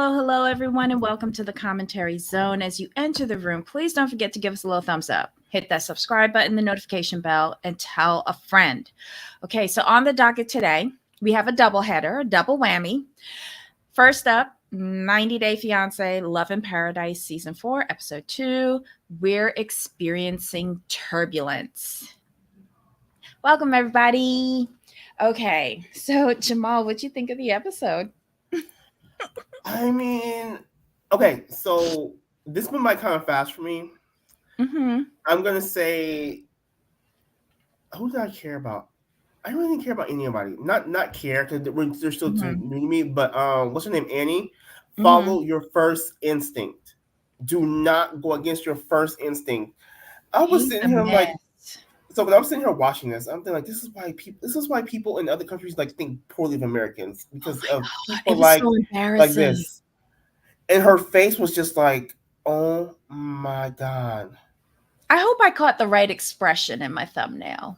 hello, everyone, and welcome to the commentary zone. As you enter the room, please don't forget to give us a little thumbs up, hit that subscribe button, the notification bell, and tell a friend. Okay, so on the docket today, we have a double header, a double whammy. First up, 90 Day Fiancé, Love in Paradise, Season 4, Episode 2. We're experiencing turbulence. Welcome, everybody. Okay, so Jamal, what'd you think of the episode? I mean, okay, so this one might kind of fast for me. Mm-hmm. I'm gonna say, who did I care about? I don't really care about anybody. Not care because they're still too new to me. But what's her name? Annie. Follow your first instinct. Do not go against your first instinct. I was He's a sitting here mess. like, so when I'm sitting here watching this, I'm thinking like, this is why people in other countries like think poorly of Americans because of people It was so like embarrassing. this. And her face was just like, oh my God. I hope I caught the right expression in my thumbnail.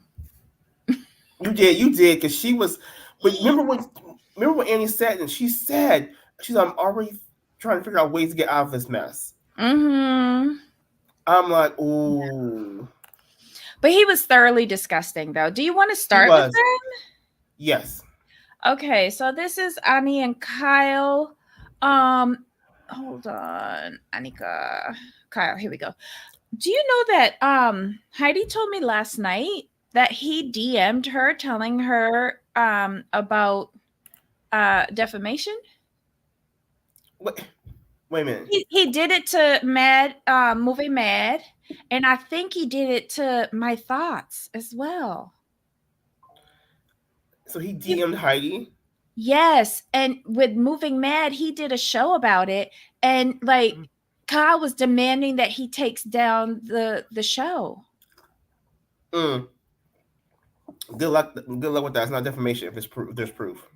You did, because she was. But remember when Annie said, and she's like, I'm already trying to figure out ways to get out of this mess. Mm-hmm. I'm like, ooh. But he was thoroughly disgusting, though. Do you want to start with them? Yes. Okay, so this is Annie and Kyle. Hold on, Annika, Kyle. Here we go. Do you know that Heidi told me last night that he DM'd her telling her about defamation? Wait a minute. He did it to Mad, movie Mad, and I think he did it to My Thoughts as well. So he DM'd Heidi? Yes, and with Moving Mad, he did a show about it, and like Kyle was demanding that he takes down the show. Good luck with that. It's not defamation if there's proof.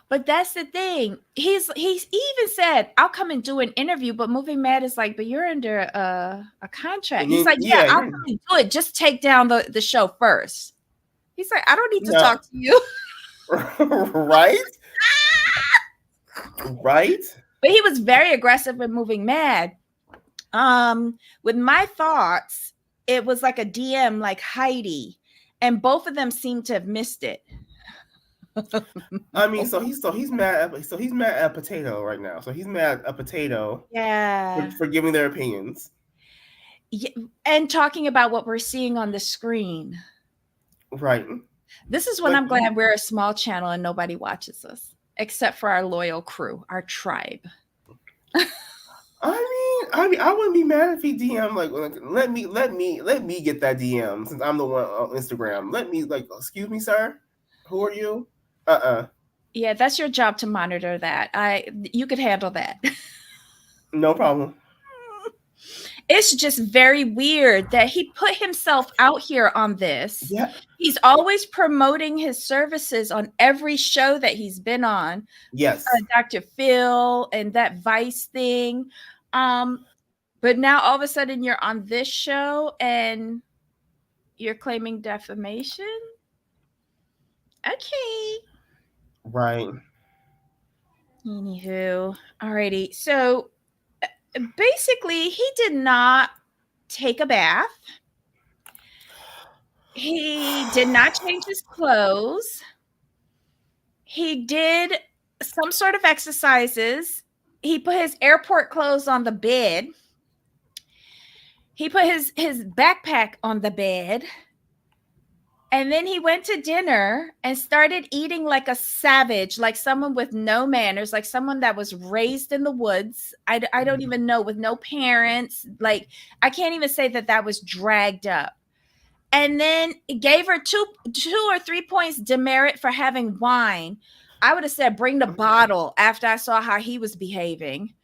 But that's the thing. He's even said, I'll come and do an interview, but Moving Mad is like, but you're under a contract. He's like, yeah, I'll come and do it. Just take down the show first. He's like, I don't need to talk to you. Right? Right? But he was very aggressive with Moving Mad. With My Thoughts, it was like a DM like Heidi, and both of them seemed to have missed it. I mean, so he's mad at Potato right now. So he's mad at Potato, for giving their opinions, and talking about what we're seeing on the screen. Right. This is when I'm glad we're a small channel and nobody watches us except for our loyal crew, our tribe. I mean, I wouldn't be mad if he DM like let me get that DM since I'm the one on Instagram. Let me excuse me, sir. Who are you? Yeah, that's your job to monitor that. You could handle that. No problem. It's just very weird that he put himself out here on this. Yeah. He's always promoting his services on every show that he's been on. Yes. Dr. Phil and that Vice thing. But now all of a sudden you're on this show and you're claiming defamation? Okay. Right. Anywho, alrighty. So basically, he did not take a bath. He did not change his clothes. He did some sort of exercises. He put his airport clothes on the bed. He put his backpack on the bed. And then he went to dinner and started eating like a savage, like someone with no manners, like someone that was raised in the woods. I don't even know, with no parents. Like, I can't even say that was dragged up. And then it gave her two or 3 points demerit for having wine. I would have said, bring the bottle after I saw how he was behaving.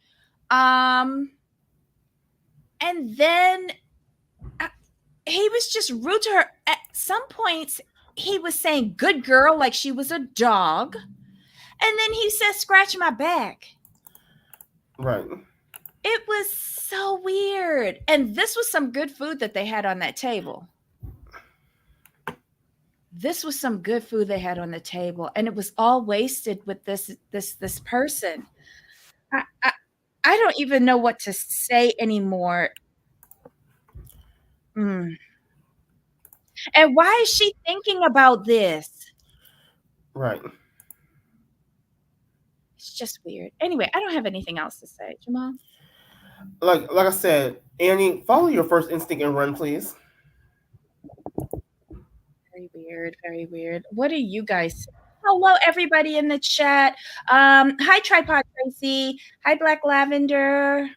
And then he was just rude to her. At some points, he was saying good girl like she was a dog. And then he said, scratch my back. Right. It was so weird. And this was some good food that they had on that table. This was some good food they had on the table. And it was all wasted with this person. I, I, I don't even know what to say anymore. Mm. And why is she thinking about this? Right. It's just weird. Anyway, I don't have anything else to say, Jamal. Like I said, Annie, follow your first instinct and run, please. Very weird, very weird. What do you guys say? Hello, everybody in the chat. Hi, Tripod Tracy. Hi, Black Lavender.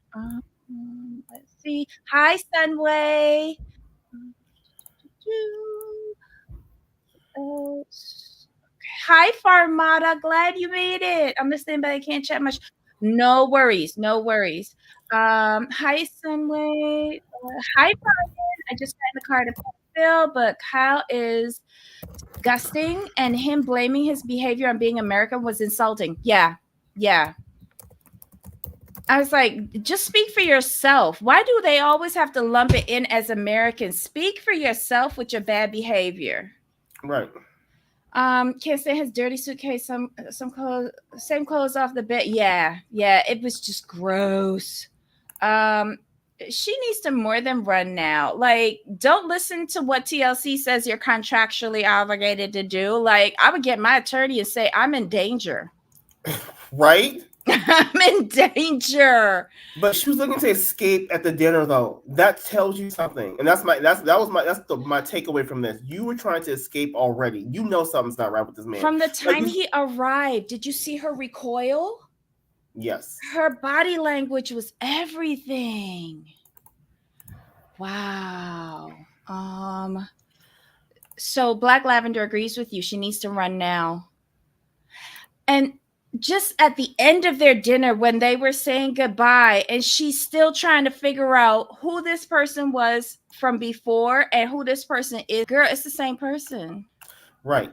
Let's see. Hi, Sunway. Oh, hi, Farmata. Glad you made it. I'm listening, but I can't chat much. No worries, no worries. Hi, Sunway. Hi, Brian. I just got in the car to pay Bill, but Kyle is disgusting, and him blaming his behavior on being American was insulting. Yeah, yeah. I was like, just speak for yourself. Why do they always have to lump it in as Americans? Speak for yourself with your bad behavior. Right. Can't stand his dirty suitcase. Some clothes, same clothes off the bed. Yeah, yeah. It was just gross. She needs to more than run now. Like, don't listen to what TLC says you're contractually obligated to do. Like, I would get my attorney and say, I'm in danger. Right? I'm in danger. But she was looking to escape at the dinner, though. That tells you something, and that's my takeaway from this. You were trying to escape already. You know something's not right with this man. From the time he arrived, did you see her recoil? Yes. Her body language was everything. Wow. So Black Lavender agrees with you. She needs to run now. And just at the end of their dinner, when they were saying goodbye, and she's still trying to figure out who this person was from before and who this person is. Girl, it's the same person. Right.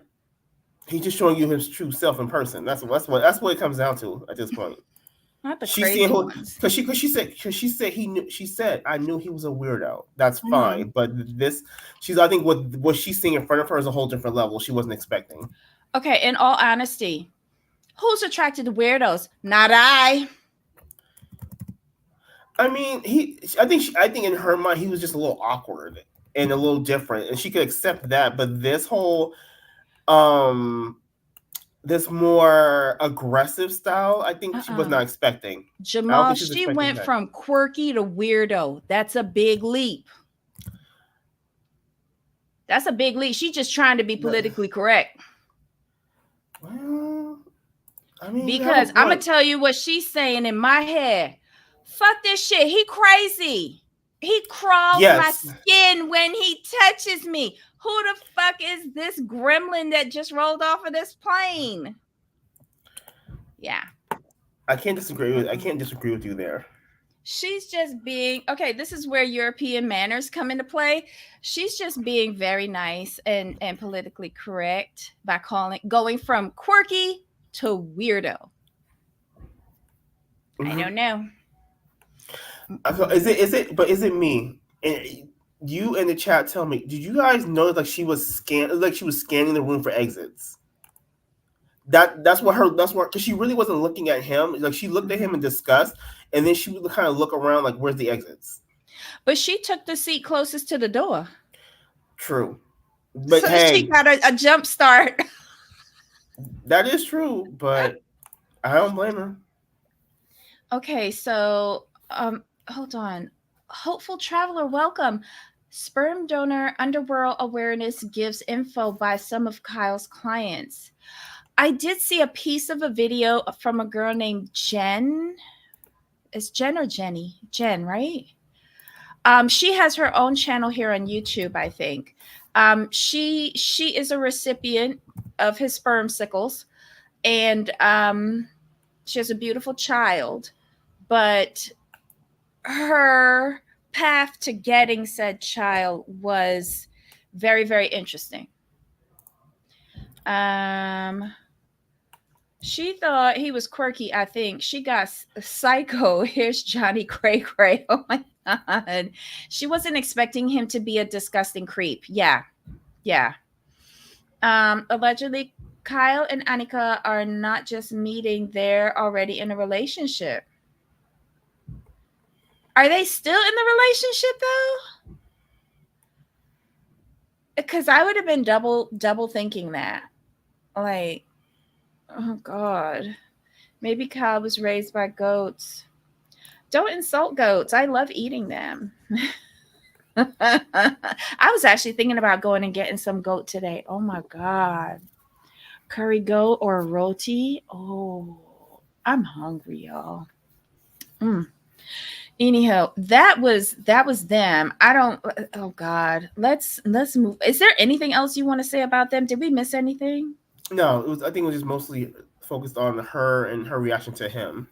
He's just showing you his true self in person. That's what it comes down to at this point. Not the crazy ones. Because she said he knew. She said, I knew he was a weirdo. That's fine. But this, I think what she's seeing in front of her is a whole different level. She wasn't expecting. Okay, in all honesty, who's attracted to weirdos? Not I. I mean, I think in her mind he was just a little awkward and a little different, and she could accept that. But this whole, this more aggressive style, I think she was not expecting. Jamal, she went from quirky to weirdo. That's a big leap. That's a big leap. She's just trying to be politically correct. Well, I mean, because I'm gonna tell you what she's saying in my head. Fuck this shit. He crazy. He crawls my skin when he touches me. Who the fuck is this gremlin that just rolled off of this plane? Yeah. I can't disagree with you there. She's just being okay. This is where European manners come into play. She's just being very nice and politically correct by going from quirky to weirdo. I don't know. Is it me? And you in the chat tell me, did you guys notice like she was scanning the room for exits? That's what because she really wasn't looking at him. Like she looked at him in disgust, and then she would kind of look around like, where's the exits? But she took the seat closest to the door. True. But so she got a jump start. That is true, but I don't blame her. Okay, so hold on. Hopeful Traveler, welcome. Sperm donor underworld awareness gives info by some of Kyle's clients. I did see a piece of a video from a girl named Jen. Is Jen or Jenny? Jen, right? She has her own channel here on YouTube, I think. She is a recipient of his sperm sickles, and she has a beautiful child, but her path to getting said child was very, very interesting. She thought he was quirky, I think. She got psycho. Here's Johnny Cray Cray. Oh my God. She wasn't expecting him to be a disgusting creep. Yeah. Yeah. Allegedly, Kyle and Annika are not just meeting, they're already in a relationship. Are they still in the relationship though? Because I would have been double thinking that. Like, oh God. Maybe Kyle was raised by goats. Don't insult goats. I love eating them. I was actually thinking about going and getting some goat today. Oh my God. Curry goat or roti. Oh, I'm hungry, y'all. Mm. Anyhow, that was them. I don't. Oh God, let's move. Is there anything else you want to say about them? Did we miss anything? No, it was. I think it was just mostly focused on her and her reaction to him.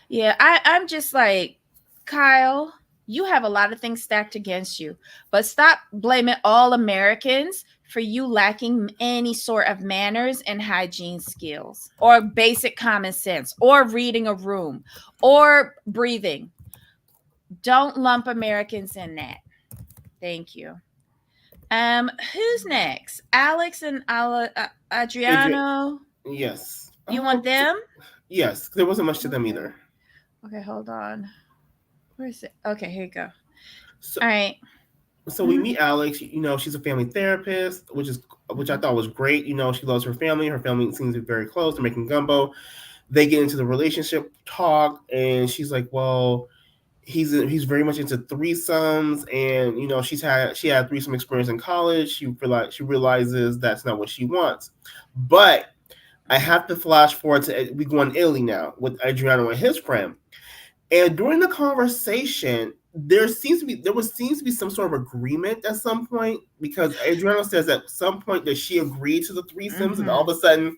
Yeah, I'm just like, Kyle, you have a lot of things stacked against you, but stop blaming all Americans for you lacking any sort of manners and hygiene skills or basic common sense or reading a room or breathing. Don't lump Americans in that. Thank you. Who's next? Alex and Adrian, Adriano. yes. You want them? Yes, there wasn't much to them Okay. either. Okay, hold on. Where is it? Okay, here you go. So, All right. so we Mhm. meet Alex. She's a family therapist, which I thought was great. She loves her family. Her family seems to be very close. They're making gumbo. They get into the relationship talk, and she's like, "Well, he's very much into threesomes, and she had threesome experience in college. She realizes that's not what she wants, but." I have to flash forward to we go in Italy now with Adriano and his friend. And during the conversation, seems to be some sort of agreement at some point because Adriano says at some point that she agreed to the threesomes, and all Mhm. of a sudden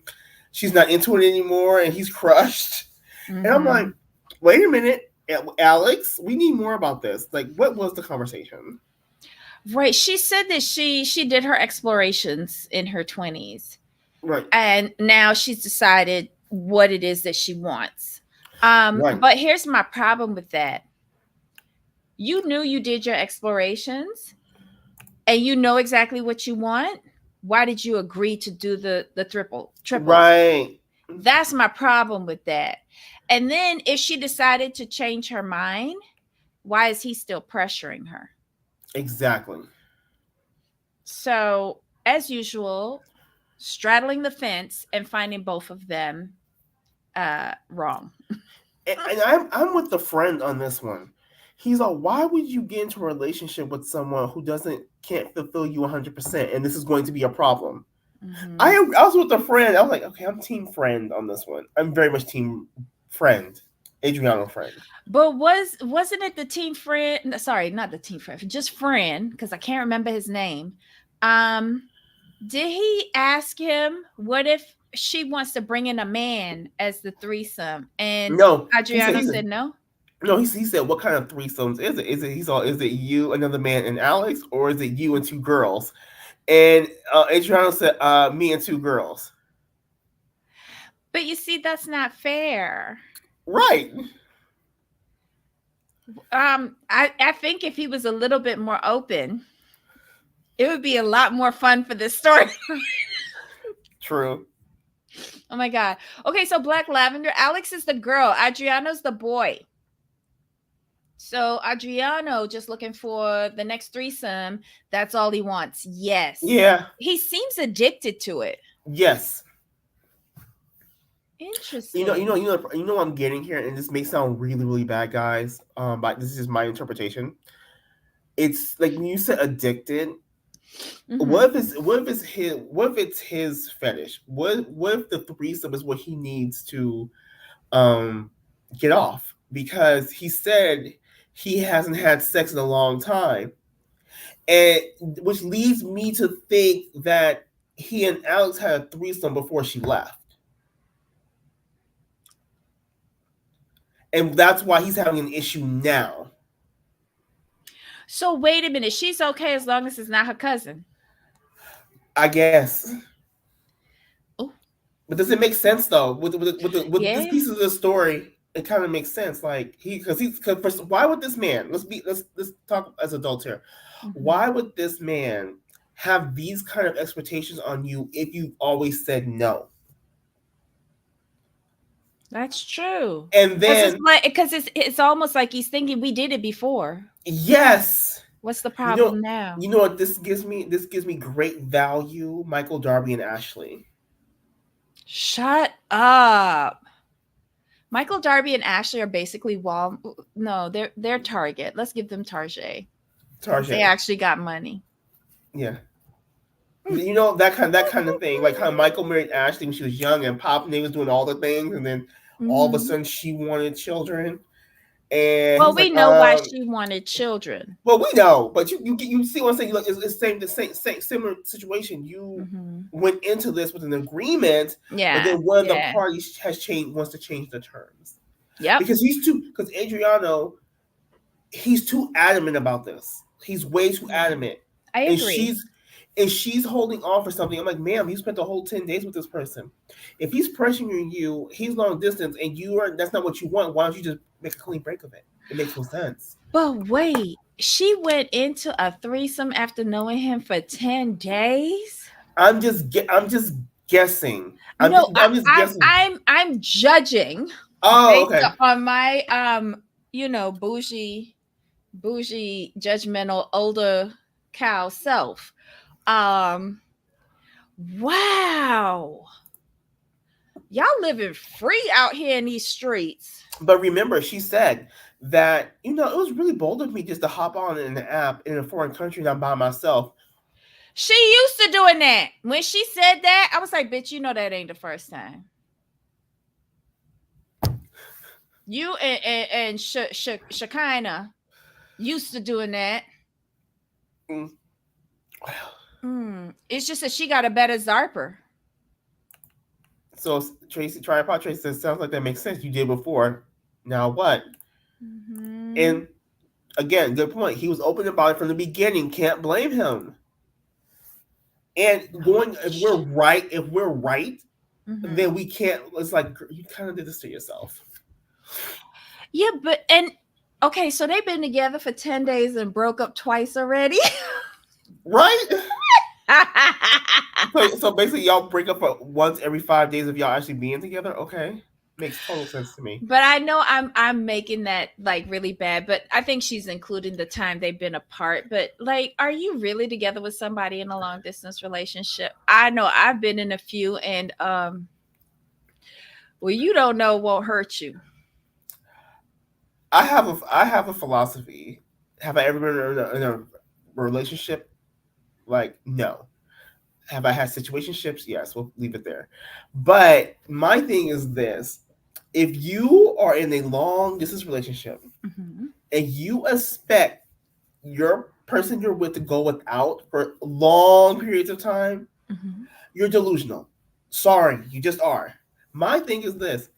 she's not into it anymore, and he's crushed. And I'm like, Mhm. wait a minute, Alex, we need more about this. Like, what was the conversation? Right. She said that she did her explorations in her 20s Right, and now she's decided what it is that she wants. right, But here's my problem with that. You knew you did your explorations and you know exactly what you want. Why did you agree to do the triples? right, That's my problem with that. And then if she decided to change her mind, why is he still pressuring her? exactly. So, as usual, straddling the fence and finding both of them wrong. And I'm with the friend on this one. He's like, why would you get into a relationship with someone who doesn't can't fulfill you 100%, and this is going to be a problem? Mm-hmm. I was with a friend. I was like, okay, I'm team friend on this one. I'm very much team friend, Adriano friend. But wasn't it the team friend? Sorry, not the team friend, just friend, because I can't remember his name. Um, did he ask him what if she wants to bring in a man as the threesome? And No, Adriano he said said no. no. He said, what kind of threesomes is it? Is it you, another man, and Alex, or is it you and two girls? And Adriano said, me and two girls. But you see, that's not fair. Right. I think if he was a little bit more open, it would be a lot more fun for this story. True. Oh my god. Okay, so Black Lavender, Alex is the girl, Adriano's the boy. So Adriano just looking for the next threesome. That's all he wants. Yes. Yeah. He seems addicted to it. Yes. Interesting. What I'm getting here, and this may sound really, really bad, guys. But this is just my interpretation. It's like when you said addicted. Mm-hmm. What if it's his fetish? What if the threesome is what he needs to get off? Because he said he hasn't had sex in a long time, and which leads me to think that he and Alex had a threesome before she left. And that's why he's having an issue now. So wait a minute. She's okay as long as it's not her cousin. I guess. Oh, But does it make sense though? With this yeah. piece of the story, it kind of makes sense. Like why would this man? Let's talk as adults here. Mm-hmm. Why would this man have these kind of expectations on you if you've always said no? That's true. And then Because it's almost like he's thinking we did it before. yes, What's the you know, problem now? you know what this gives me? This gives me great value. Michael, Darby, and Ashley. Shut up. Michael, Darby, and Ashley are basically Wal. No, they're Target. Let's give them Target because they Tarjay. actually got money. Yeah. You know that kind of thing, like how Michael married Ashley when she was young, and Pop and they was doing all the things, and then all of a Hmm. sudden she wanted children, and Well, he's we like, know why she wanted children. well, we know, but you see what I'm saying? Like it's the same similar situation. You Hmm. went into this with an agreement, but Yeah, then one of the yeah, parties has changed, wants to change the terms yep. because Adriano, he's too adamant about this. He's way too Yeah, adamant, I and agree. she's holding on for something. I'm like, ma'am, you spent the whole 10 days with this person. If he's pressuring you, he's long distance, and you are that's not what you want. Why don't you just make a clean break of it? It makes no sense. But wait, she went into a threesome after knowing him for 10 days? I'm just guessing. No, I'm just guessing. I'm judging Oh, based okay. on my bougie judgmental older cow self. Um wow. Y'all living free out here in these streets. But remember, she said that it was really bold of me just to hop on an app in a foreign country and I'm by myself. She used to doing that. When she said that, I was like, bitch, you know that ain't the first time. You and Shekinah used to doing that. Mm. It's just that she got a better zarper. So Tripod Tracy says, sounds like that makes sense. You did before. Now what? Mm-hmm. And again, good point. He was open about it from the beginning. Can't blame him. And going, if we're right, Mm-hmm. then we can't. It's like you kind of did this to yourself, Yeah, but and okay, so they've been together for 10 days and broke up twice already. right? So basically, y'all break up for once every 5 days of y'all actually being together. Okay, makes total sense to me. But I know I'm making that like really bad, but I think she's including the time they've been apart. But like, are you really together with somebody in a long distance relationship? I know I've been in a few, and well, you don't know won't hurt you. I have a philosophy. Have I ever been in a relationship? Like, no. Have I had situationships? Yes, we'll leave it there. But my thing is this: if you are in a long distance relationship Mm-hmm. and you expect your person you're with to go without for long periods of time, Mm-hmm. you're delusional. Sorry, you just are. My thing is this: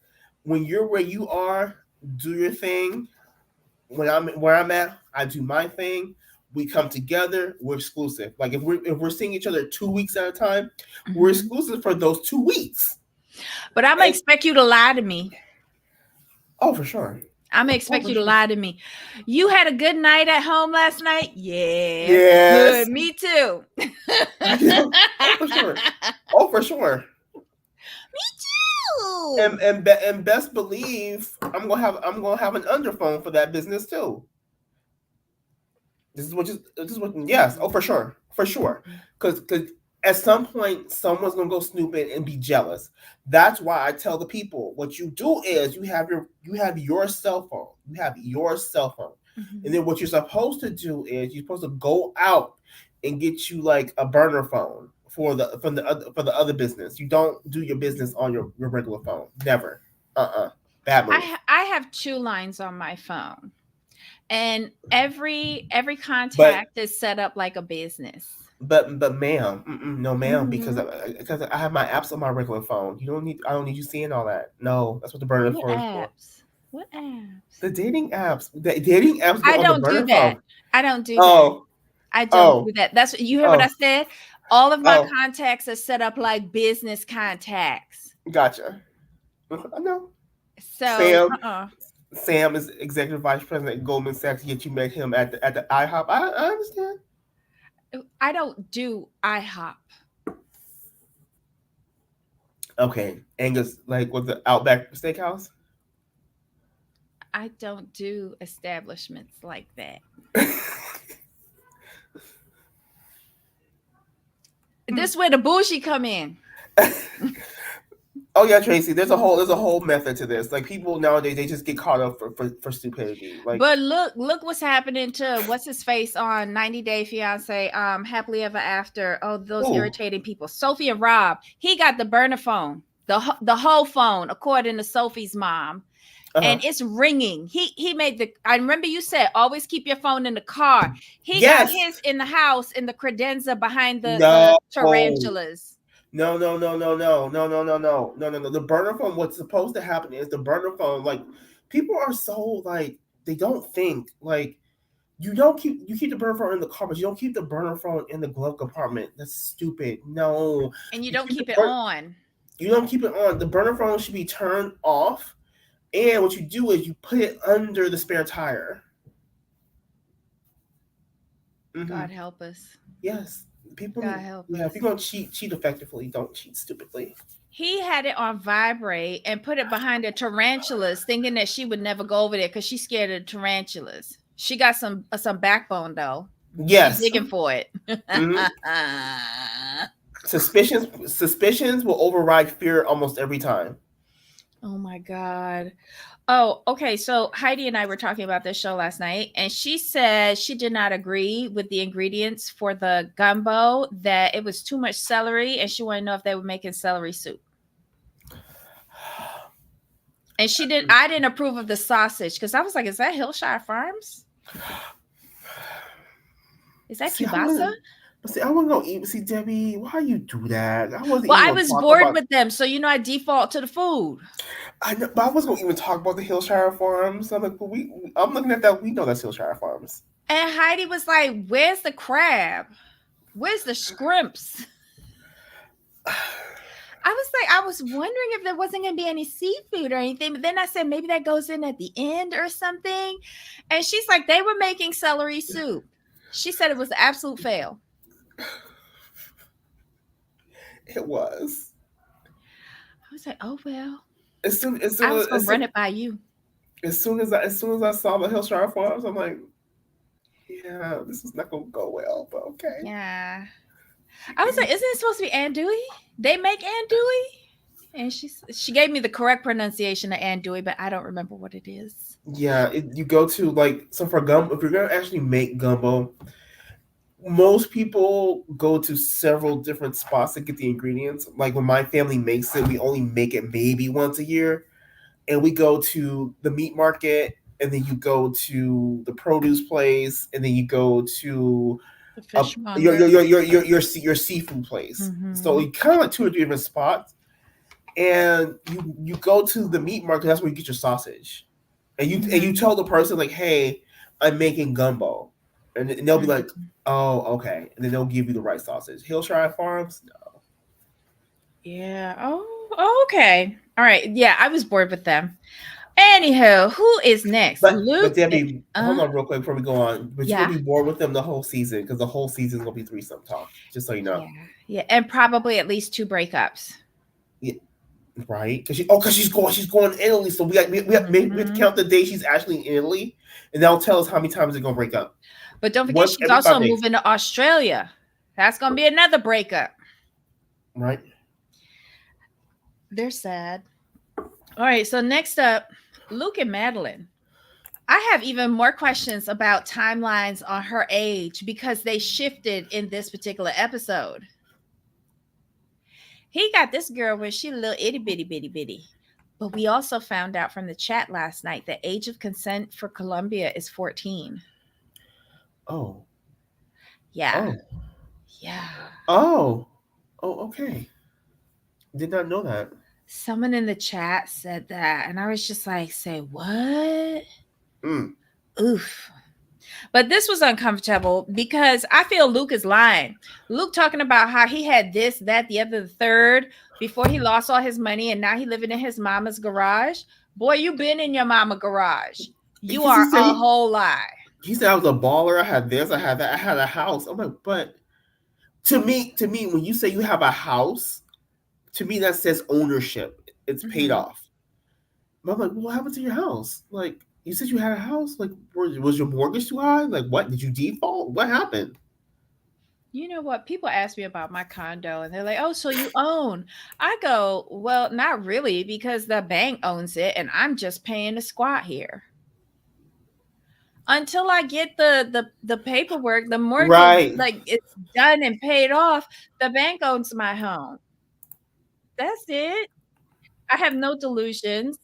when you're where you are, do your thing. When I'm where I'm at, I do my thing. We come together. We're exclusive. Like if we're seeing each other 2 weeks at a time, we're Mm-hmm. exclusive for those 2 weeks. But I'm gonna And expect you to lie to me. oh, for sure. I'm gonna Oh, expect for you to sure. lie to me. You had a good night at home last night? Yeah. Good. Yes. Me too. Oh, for sure. Oh, for sure. Ooh. And best believe I'm gonna have an underphone for that business too. This is what yes, oh, for sure. For sure. Cause at some point someone's gonna go snooping and be jealous. That's why I tell the people what you do is you have your cell phone. You have your cell phone. And Mhm. then what you're supposed to do is you're supposed to go out and get you like a burner phone for the other business. You don't do your business on your regular phone. Never. Bad move. I have two lines on my phone, and every But contact is set up like a business. but ma'am, no ma'am, because Hmm. I have my apps on my regular phone. I don't need you seeing all that. No, that's what the burner What phone is for. apps? What apps? The dating apps go I on the don't do burner that. phone. I don't do that. Oh, I don't oh, do that. That's you hear what I oh, said? All of my oh, contacts are set up like business contacts. gotcha. I know. So, Sam Sam is executive vice president at Goldman Sachs. Yet you met him at the IHOP. I understand. I don't do IHOP. Okay, Angus, like with the Outback Steakhouse. I don't do establishments like that. This where the bougie come in. Oh yeah, Tracy. There's a whole method to this. Like people nowadays, they just get caught up for stupidity. Like, But look what's happening to what's his face on 90 Day Fiance, Happily Ever After. Oh, those ooh, irritating people. Sophie and Rob. He got the burner phone, the whole phone, according to Sophie's mom, uh-huh. and it's ringing. He made the. I remember you said always keep your phone in the car. He got Yes. his in the house in the credenza behind the No. tarantulas. No, no, no, no, no, no, no, no, no, no, no, no. The burner phone. What's supposed to happen is the burner phone. Like, people are so like they don't think like you keep the burner phone in the car, but you don't keep the burner phone in the glove compartment. That's stupid. No, And you you don't keep the keep it burner. on. You don't keep it on. The burner phone should be turned off, and what you do is you put it under the spare tire. Mm-hmm. God help us. Yes, people God need. help Yeah, us. if you're gonna cheat, cheat effectively. Don't cheat stupidly. He had it on vibrate and put it behind the tarantulas, thinking that she would never go over there because she's scared of tarantulas. She got some backbone though. She Yes. digging for it. Mm-hmm. Suspicions will override fear almost every time. Oh my god. Oh, okay. So Heidi and I were talking about this show last night, and she said she did not agree with the ingredients for the gumbo, that it was too much celery, and she wanted to know if they were making celery soup. And I didn't approve of the sausage because I was like, is that Hillshire Farms? Is that See, kielbasa? I want to go eat. See, Debbie, why you do that? I wasn't Well, even I gonna was talk bored about. with them, so I default to the food. I know, but I wasn't gonna even talk about the Hillshire Farms. I'm like, but I'm looking at that. We know that's Hillshire Farms. And Heidi was like, where's the crab? Where's the scrimps? I was wondering if there wasn't going to be any seafood or anything. But then I said, maybe that goes in at the end or something. And she's like, they were making celery soup. She said it was an absolute fail. It was. I was like, oh, well. I was going to run it by you. As soon as I saw the Hillshire Farms, I'm like, yeah, this is not gonna go well, but okay. Yeah. I was like, isn't it supposed to be andouille? They make andouille? And she gave me the correct pronunciation of andouille, but I don't remember what it is. Yeah, you go to for gumbo. If you're gonna actually make gumbo, most people go to several different spots to get the ingredients. Like when my family makes it, we only make it maybe once a year, and we go to the meat market, and then you go to the produce place, and then you go to the fishmonger, your seafood place. Mm-hmm. So you kind of like 2 or 3 different spots, and you go to the meat market. That's where you get your sausage, and you tell the person like, "Hey, I'm making gumbo," and they'll be like, "Oh, okay," and then they'll give you the right sausage. Hillshire Farms, no. Yeah. Oh, okay. All right. Yeah, I was bored with them. Anywho, who is next? Luke. But Debbie, hold on real quick before we go on. But you're gonna be bored with them the whole season because the whole season is gonna be threesome talk. Just so you know. Yeah, and probably at least 2 breakups. Yeah, right. Because she's going to Italy, so we have to count the day she's actually in Italy, and they'll tell us how many times they're gonna break up. But don't forget, she's also moving to Australia. That's gonna be another breakup. Right. They're sad. All right. So next up, Luke and Madeline. I have even more questions about timelines on her age because they shifted in this particular episode. He got this girl when she little itty bitty. But we also found out from the chat last night the age of consent for Colombia is 14. Oh. Yeah. Oh. Yeah. Oh. Oh, okay. Did not know that. Someone in the chat said that, and I was just like, say what? Oof. But this was uncomfortable because I feel Luke is lying. Luke talking about how he had this, that, the other, the third before he lost all his money, and now he living in his mama's garage. Boy, you been in your mama garage. You are a whole lie. He said I was a baller. I had this, I had that, I had a house. I'm like, but to me, when you say you have a house, to me that says ownership. It's paid off. But I'm like, well, what happened to your house? Like, You said you had a house. Like, was your mortgage too high? Like, what did you default? What happened? You know what? People ask me about my condo and they're like, "Oh, so you own?" I go, "Well, not really because the bank owns it and I'm just paying a squat here." Until I get the paperwork, the mortgage Right. like it's done and paid off, the bank owns my home. That's it. I have no delusions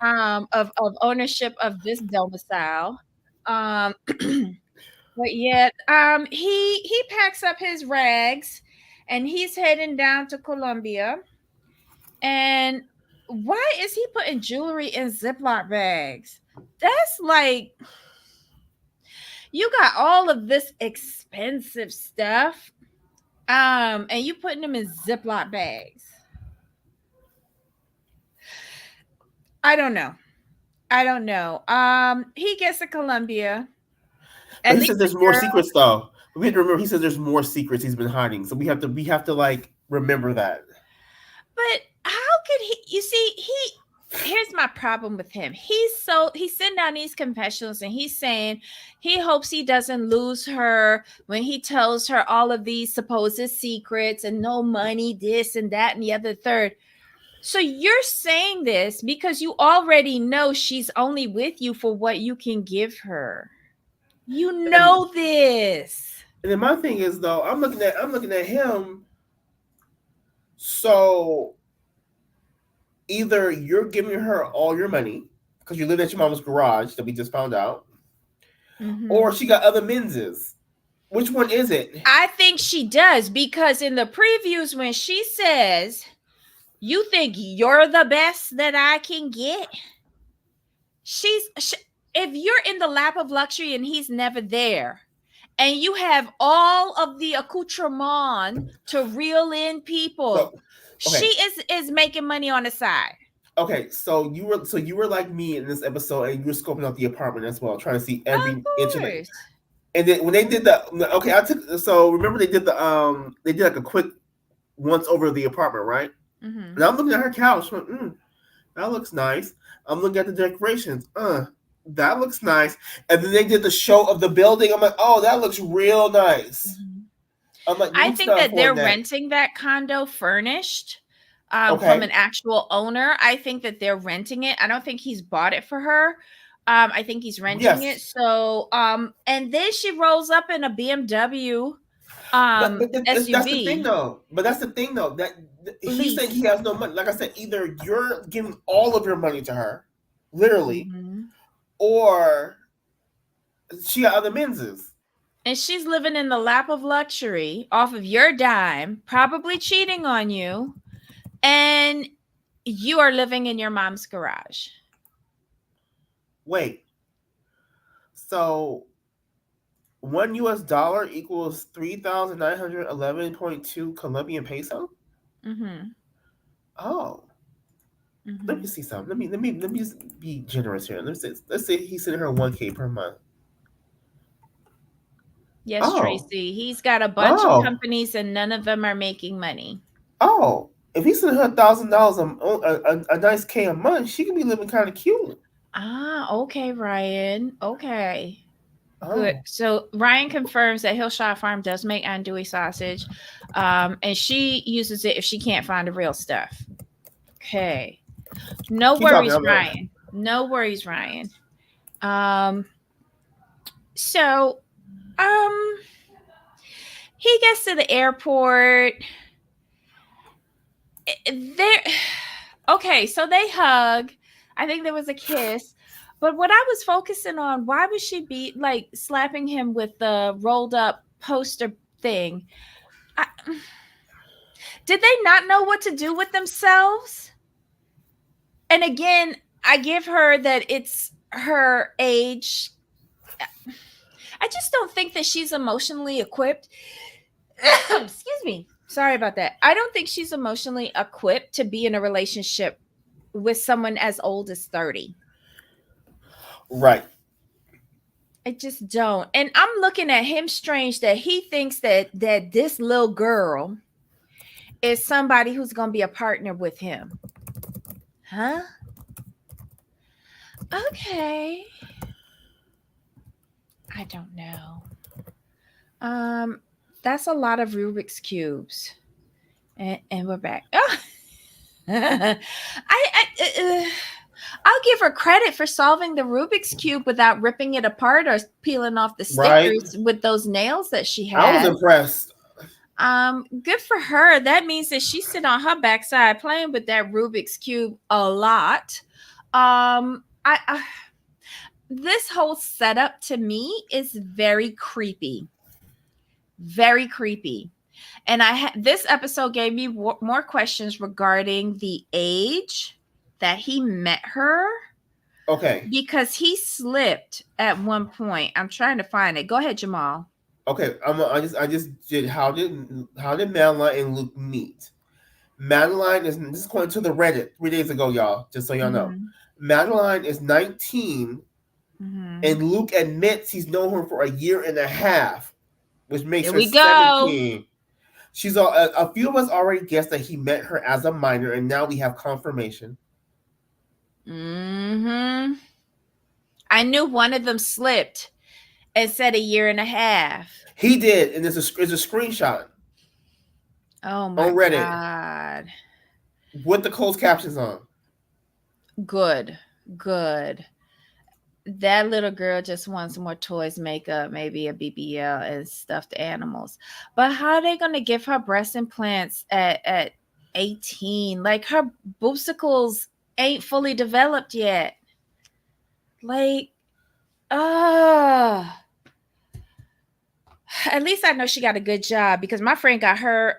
of ownership of this domicile. Um but yet he packs up his rags and he's heading down to Colombia. And why is he putting jewelry in Ziploc bags? That's like you got all of this expensive stuff, and you putting them in Ziploc bags. I don't know. I don't know. He gets to Colombia. But At he least says the there's more girl. secrets though. We have to remember he says there's more secrets he's been hiding. So we have to like remember that. But how could he? You see, here's my problem with him. He's sitting down these confessionals and he's saying he hopes he doesn't lose her when he tells her all of these supposed secrets and no money, this and that and the other third. So you're saying this because you already know she's only with you for what you can give her. You And know this. and then my thing is though, I'm looking at him. So either you're giving her all your money because you live at your mama's garage that we just found out, Mhm. or she got other menses. Which one is it? I think she does because in the previews, when she says, "You think you're the best that I can get," if you're in the lap of luxury and he's never there, and you have all of the accoutrement to reel in So people, she okay, is making money on the side. okay. So you were like me in this episode, and you were scoping out the apartment as well, trying to see Of every inch of it. course. And then when they did the okay, I took so remember they did like a quick once over the apartment, right? Mm-hmm. And I'm looking at her couch, went, that looks nice. I'm looking at the decorations, that looks nice. And then they did the show of the building. I'm like, oh, that looks real nice. Mm-hmm. I'm like, I you think not that they're afford that. renting that condo furnished from Okay. an actual owner. I think that they're renting it. I don't think he's bought it for her. I think he's renting it. Yes. So, and then she rolls up in a BMW That's the thing SUV though. But that's the thing though. That he's saying he lease. has no money. Like I said, either you're giving all of your money to her, literally, Mhm. or she got other menses. And she's living in the lap of luxury off of your dime, probably cheating on you, and you are living in your mom's garage. Wait. So $1 equals 3,911.2 Colombian peso. Mm-hmm. Oh, let me Mm-hmm. see something. Let me just be generous here. Let's say he's sending her 1K per month. Yes, Oh, Tracy. He's got a bunch of oh, companies and none of them are making money. oh. If he's sending her $1,000 a nice K a month, she can be living kind of cute. Ah, okay, Ryan. Okay. Good. Oh, So Ryan confirms that Hillshire Farm does make andouille sausage. And she uses it if she can't find the real stuff. Okay. No keep talking. worries, I'm like, Ryan. No worries, Ryan. Um, so um he gets to the airport. There okay, so they hug. I think there was a kiss. But what I was focusing on, why would she be like slapping him with the rolled up poster thing? I, did they not know what to do with themselves? And again, I give her that it's her age. I just don't think that she's emotionally equipped. Excuse me. Sorry about that. I don't think she's emotionally equipped to be in a relationship with someone as old as 30. right. I just don't. And I'm looking at him strange that he thinks that this little girl is somebody who's going to be a partner with him. Huh? Okay. I don't know. That's a lot of Rubik's cubes, and we're back. Oh. I'll give her credit for solving the Rubik's cube without ripping it apart or peeling off the Right? stickers with those nails that she I was had. impressed. Good for her. That means that she sit on her backside playing with that Rubik's cube a lot. I this whole setup to me is very creepy. Very creepy. And this episode gave me more questions regarding the age that he met her. Okay. Because he slipped at one point. I'm trying to find it. Go ahead, Jamal. Okay. I just did. How did Madeline and Luke meet? Madeline is, this is according to the Reddit 3 days ago, y'all. Just so y'all know, Madeline is 19, and Luke admits he's known her for a year and a half, which makes her 17. She's a few of us already guessed that he met her as a minor, and now we have confirmation. I knew one of them slipped and said a year and a half. He did, and it's a screenshot. Oh my God. With the closed captions on. Good. That little girl just wants more toys, makeup, maybe a BBL, and stuffed animals. But how are they going to give her breast implants at 18? Like, her boobsicles ain't fully developed yet. Like, at least I know she got a good job, because my friend got her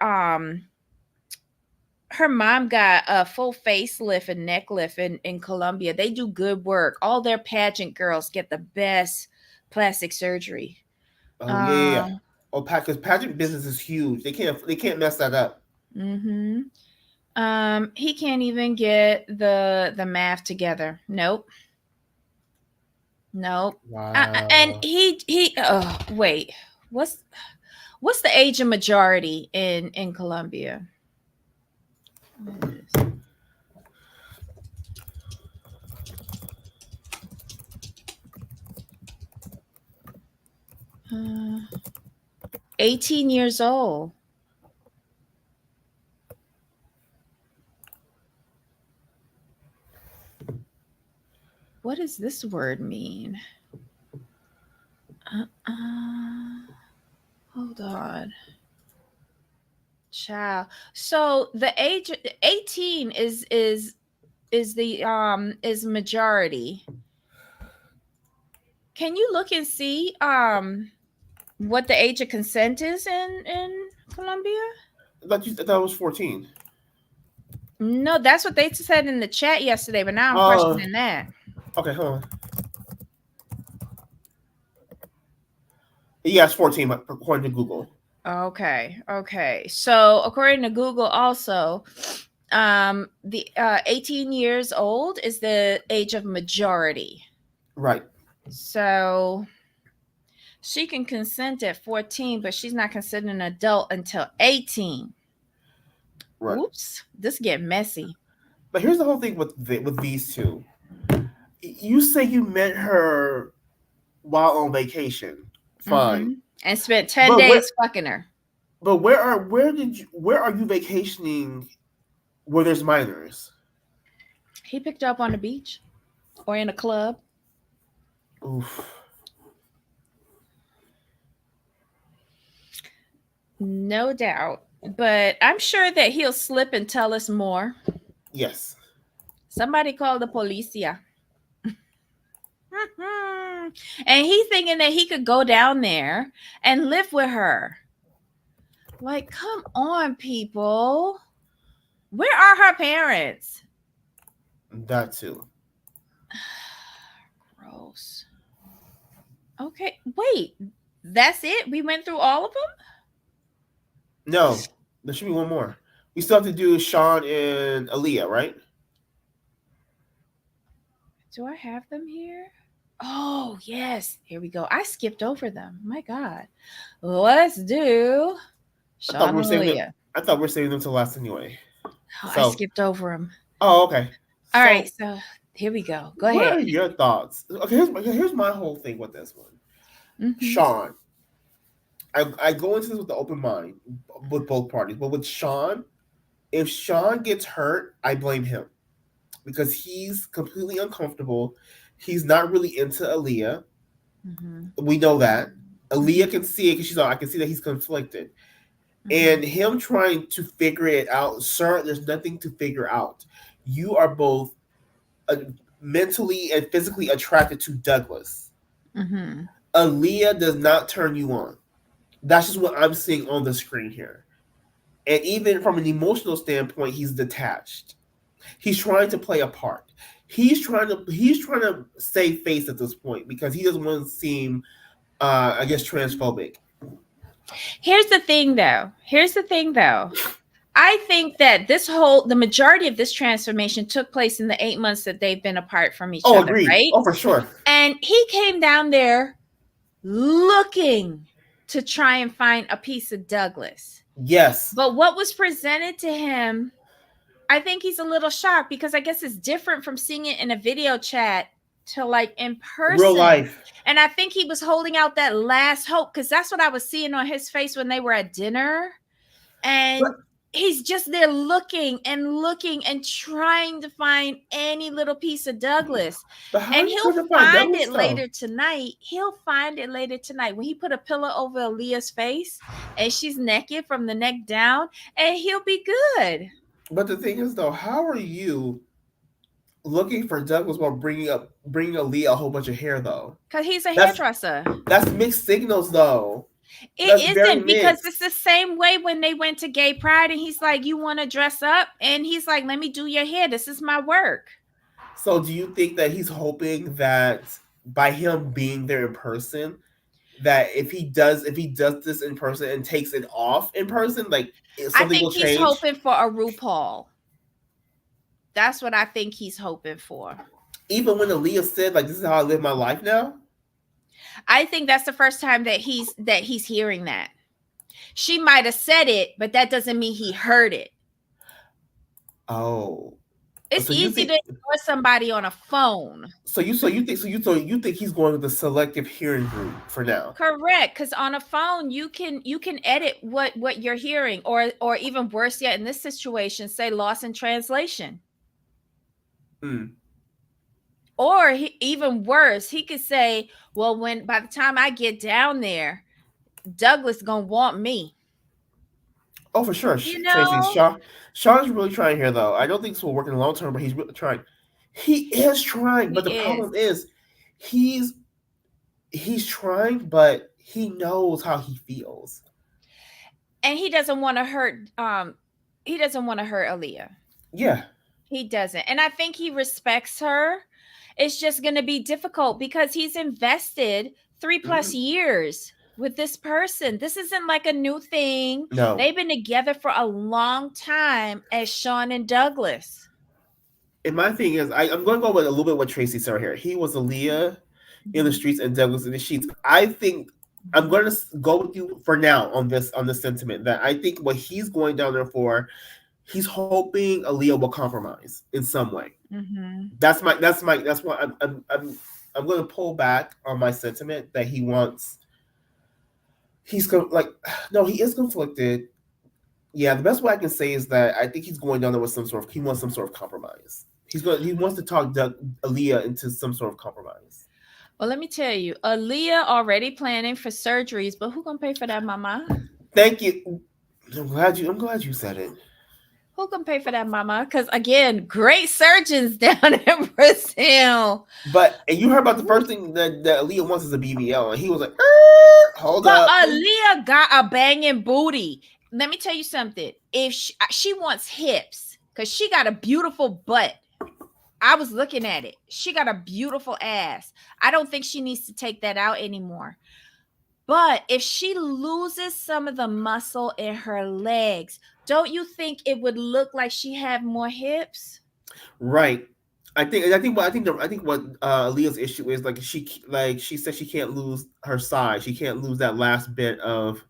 mom got a full facelift and neck lift in Colombia. They do good work. All their pageant girls get the best plastic surgery. Oh yeah. Oh, because pageant business is huge. They can't mess that up. He can't even get the math together. Nope. Wow. And he wait. What's the age of majority in Colombia? 18 years old. What does this word mean? Hold on. Child. So the age 18 is majority. Can you look and see what the age of consent is in Colombia? I thought it was 14. No, that's what they said in the chat yesterday, but now I'm questioning that. Okay, hold on. Yes, 14 according to Google. Okay. So according to Google also, the 18 years old is the age of majority. Right. So she can consent at 14, but she's not considered an adult until 18. Right. Oops, this get messy. But here's the whole thing with these two. You say you met her while on vacation. Fine. And spent 10 days fucking her. But where are you vacationing where there's minors? He picked her up on the beach or in a club. Oof. No doubt. But I'm sure that he'll slip and tell us more. Yes. Somebody call the policia. And he's thinking that he could go down there and live with her. Like, come on, people. Where are her parents? That too. Gross. Okay, wait. That's it? We went through all of them? No, there should be one more. We still have to do Sean and Aaliyah, right? Do I have them here? Oh, yes. Here we go. I skipped over them. My God. Let's do Sean and Aaliyah. I thought we were saving them till last anyway. Oh, so, I skipped over them. Oh, okay. All right. So Here we go. Go What ahead. are your thoughts? Okay, here's my whole thing with this one. Mm-hmm. Sean, I go into this with the open mind with both parties, but with Sean, if Sean gets hurt, I blame him because he's completely uncomfortable. He's not really into Aaliyah. Mm-hmm. We know that. Mm-hmm. Aaliyah can see it because she's like, I can see that he's conflicted. Mm-hmm. And him trying to figure it out, sir, there's nothing to figure out. You are both uh, mentally and physically attracted to Douglas. Mm-hmm. Aaliyah does not turn you on. That's just what I'm seeing on the screen here. And even from an emotional standpoint, he's detached. He's trying to play a part. He's trying to save face at this point because he doesn't want to seem I guess transphobic. Here's the thing, though. Here's the thing, though. I think that the majority of this transformation took place in the 8 months that they've been apart from each Oh, other, agreed. right? Oh, for sure. And he came down there looking to try and find a piece of Douglas. Yes. But what was presented to him, I think he's a little shocked because I guess it's different from seeing it in a video chat to like in Real person. life. And I think he was holding out that last hope because that's what I was seeing on his face when they were at dinner. And But, he's just there looking and trying to find any little piece of Douglas. but how are And you he'll trying to find find Douglas it though? later tonight. He'll find it later tonight when he put a pillow over Aaliyah's face and she's naked from the neck down, and he'll be good. But the thing is though, how are you looking for Douglas while bringing Aaliyah a whole bunch of hair though? Because he's a That's hairdresser. that's mixed signals though. That's It very isn't, because mixed. it's the same way when they went to gay pride and he's like, you want to dress up? And he's like, let me do your hair. This is my work. So do you think that he's hoping that by him being there in person, that if he does this in person and takes it off in person, like I something think will he's change? hoping for a RuPaul. That's what I think he's hoping for. Even when Aaliyah said, like, this is how I live my life now? I think that's the first time that he's hearing that. She might have said it, but that doesn't mean he heard it. Oh. It's So you easy think to ignore somebody on a phone. so you think he's going with the selective hearing group for now. Correct, because on a phone you can edit what you're hearing, or even worse yet, in this situation, say loss in translation. Mm. Or even worse, he could say, well, when by the time I get down there, Douglas gonna want me. Oh, for sure. You Tracy, know, Sean's really trying here, though. I don't think this will work in the long term, but he's really trying. He is trying, he but the is. problem is, he's he's trying, but he knows how he feels. And he doesn't want to hurt he doesn't want to hurt Aaliyah. Yeah. He doesn't. And I think he respects her. It's just going to be difficult because he's invested 3+ years with this person. This isn't like a new thing. No. They've been together for a long time as Sean and Douglas. And my thing is, I'm going to go with a little bit what Tracy said here. He was Aaliyah in the streets and Douglas in the sheets. I think I'm going to go with you for now on this sentiment that I think what he's going down there for, he's hoping Aaliyah will compromise in some way. Mm-hmm. That's why I'm going to pull back on my sentiment that he wants. He's like, no, he is conflicted. Yeah, the best way I can say is that I think he's going down there with he wants some sort of compromise. He wants to talk Aaliyah into some sort of compromise. Well, let me tell you, Aaliyah already planning for surgeries, but who gonna pay for that, mama? Thank you. I'm glad you said it. Who can pay for that, mama? Because again, great surgeons down in Brazil. And you heard about the first thing that Aaliyah wants is a BBL, and he was like, "Hold but up." Aaliyah got a banging booty. Let me tell you something. If she wants hips, because she got a beautiful butt. I was looking at it. She got a beautiful ass. I don't think she needs to take that out anymore. But if she loses some of the muscle in her legs, don't you think it would look like she had more hips? Right. I think what Aaliyah's issue is, she said she can't lose her size. She can't lose that last bit of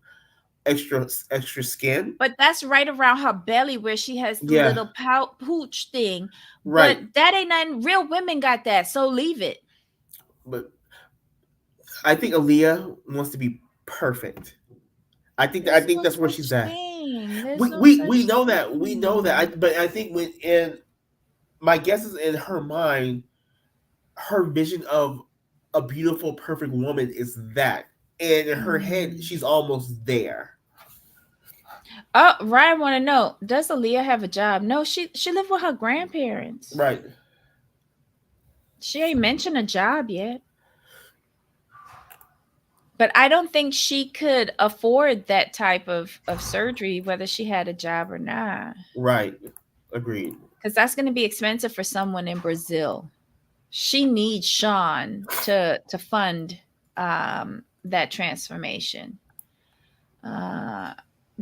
extra skin. But that's right around her belly where she has the Yeah, little pooch thing. right. But that ain't nothing. Real women got that, so leave it. But I think Aaliyah wants to be perfect. I There's think no that's where she's such at. thing. There's We no we, such we know that. We know that. thing. But I think when in my guess is in her mind, her vision of a beautiful, perfect woman is that. And in her head, Mm. she's almost there. Oh, Ryan want to know: does Aaliyah have a job? No, she lived with her grandparents. Right. She ain't mentioned a job yet. But I don't think she could afford that type of surgery, whether she had a job or not, Right. Agreed. because that's going to be expensive for someone in Brazil. She needs Sean to fund that transformation. Uh,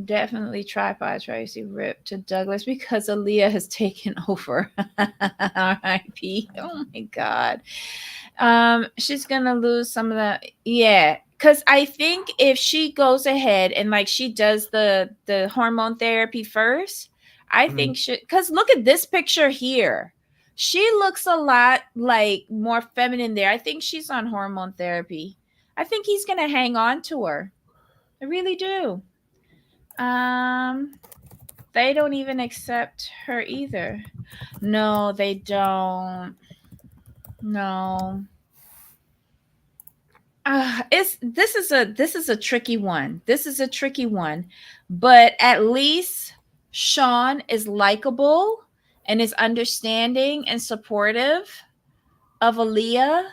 Definitely tripod Tracy Rip to Douglas because Aaliyah has taken over. R.I.P. Oh my God. She's gonna lose some of the, yeah. Cause I think if she goes ahead and like she does the hormone therapy first, I Mm-hmm. think she, cause look at this picture here. She looks a lot like more feminine there. I think she's on hormone therapy. I think he's gonna hang on to her. I really do. Um, they don't even accept her either. No, they don't. No. It's this is a tricky one. This is a tricky one, but at least Sean is likable and is understanding and supportive of Aaliyah.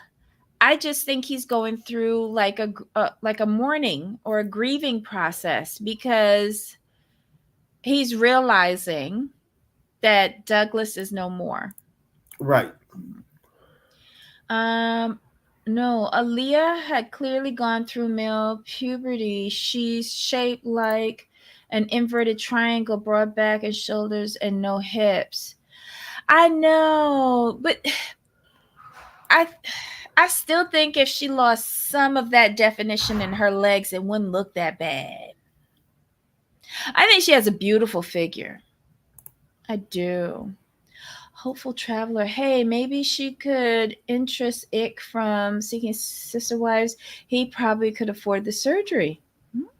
I just think he's going through like a mourning or a grieving process because he's realizing that Douglas is no more. Right. Um, no, Aaliyah had clearly gone through male puberty. She's shaped like an inverted triangle, broad back and shoulders, and no hips. I know, but I I still think if she lost some of that definition in her legs, it wouldn't look that bad. I think she has a beautiful figure. I do. Hopeful traveler. Hey, maybe she could interest Ick from Seeking Sister Wives. He probably could afford the surgery.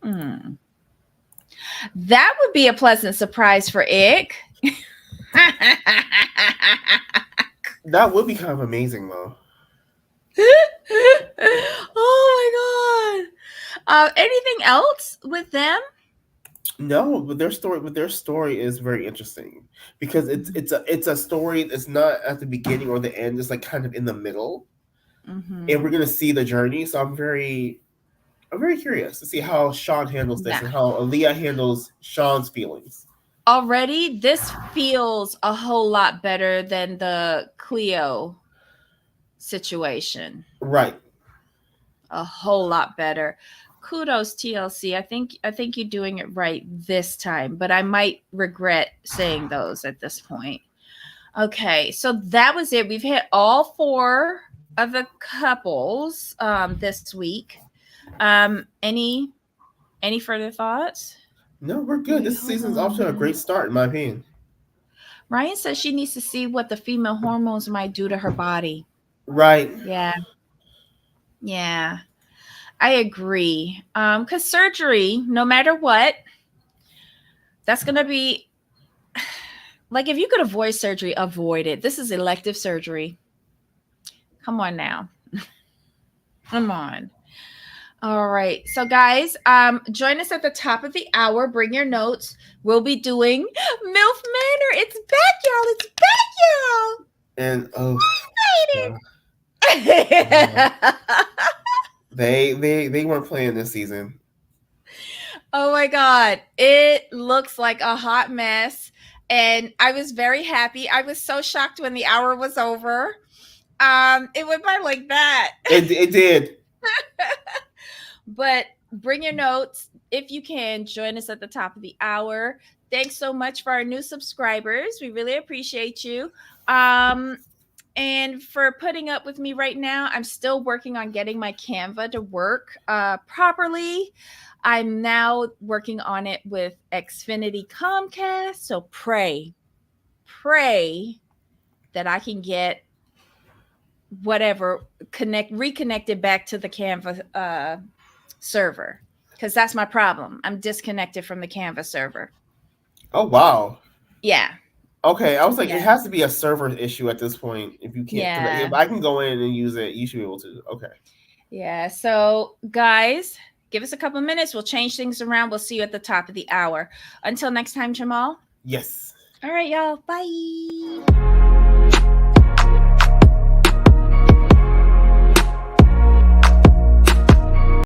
Hmm. That would be a pleasant surprise for Ick. That would be kind of amazing, though. Oh my god. Anything else with them? No, but their story is very interesting because it's a story that's not at the beginning or the end. It's like kind of in the middle, and we're Mm-hmm. gonna see the journey. So I'm very curious to see how Sean handles this Yeah. and how Aaliyah handles Sean's feelings. Already, this feels a whole lot better than the Cleo situation. Right. A whole lot better. Kudos TLC. I think you're doing it right this time, but I might regret saying those at this point. Okay, so that was it. We've hit all four of the couples this week. Any further thoughts? No, we're good. Wait, This hold season's on a off to a minute. great start, in my opinion. Ryan says she needs to see what the female hormones might do to her body. Right. Yeah, yeah, I agree. Because surgery, no matter what, that's gonna be like if you could avoid surgery, avoid it. This is elective surgery. Come on now. Come on. All right. So guys, join us at the top of the hour. Bring your notes. We'll be doing MILF Manor. It's back, y'all. It's back, And oh, y'all. God. Excited. They weren't playing this season. Oh my god. It looks like a hot mess. And I was very happy. I was so shocked when the hour was over. It went by like that. It did. But bring your notes if you can. Join us at the top of the hour. Thanks so much for our new subscribers. We really appreciate you. Um, and for putting up with me right now. I'm still working on getting my Canva to work properly. I'm now working on it with Xfinity Comcast. So pray that I can get whatever reconnected back to the Canva server, because that's my problem. I'm disconnected from the Canva server. Oh wow. Yeah. Okay, I was like, Yeah. it has to be a server issue at this point. If you can't, because Yeah. if I can go in and use it, you should be able to. Okay. Yeah. So, guys, give us a couple minutes. We'll change things around. We'll see you at the top of the hour. Until next time, Jamal. Yes. All right, y'all. Bye.